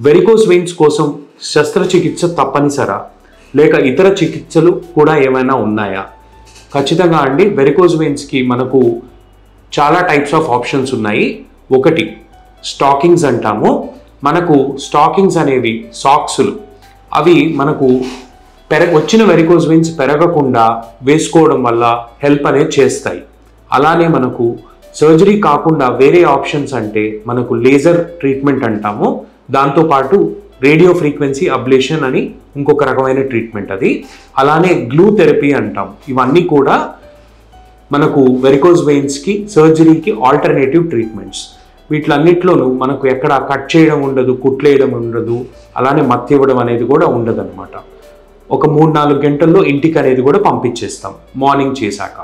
Varicose veins కోసం శస్త్రచికిత్స తప్పనిసరా లేక ఇతర చికిత్సలు కూడా ఏమైనా ఉన్నాయా? ఖచ్చితంగా అండి. వెరికోస్ వెయిన్స్కి మనకు చాలా టైప్స్ ఆఫ్ ఆప్షన్స్ ఉన్నాయి. ఒకటి స్టాకింగ్స్ అంటాము. మనకు స్టాకింగ్స్ అనేవి సాక్సులు, అవి మనకు వచ్చిన వెరికోస్ వెయిన్స్ పెరగకుండా వేసుకోవడం వల్ల హెల్ప్ అనేది చేస్తాయి. అలానే మనకు సర్జరీ కాకుండా వేరే ఆప్షన్స్ అంటే మనకు లేజర్ ట్రీట్మెంట్ అంటాము. దాంతోపాటు రేడియో ఫ్రీక్వెన్సీ అబ్లేషన్ అని ఇంకొక రకమైన ట్రీట్మెంట్ అది. అలానే గ్లూ థెరపీ అంటాం. ఇవన్నీ కూడా మనకు వెరికోస్ వెయిన్స్కి సర్జరీకి ఆల్టర్నేటివ్ ట్రీట్మెంట్స్. వీటిలన్నిట్లోనూ మనకు ఎక్కడ కట్ చేయడం ఉండదు, కుట్లేయడం ఉండదు, అలానే మత్తు ఇవ్వడం అనేది కూడా ఉండదు అనమాట. ఒక 3-4 గంటల్లో ఇంటికి అనేది కూడా పంపించేస్తాం మార్నింగ్ చేశాక.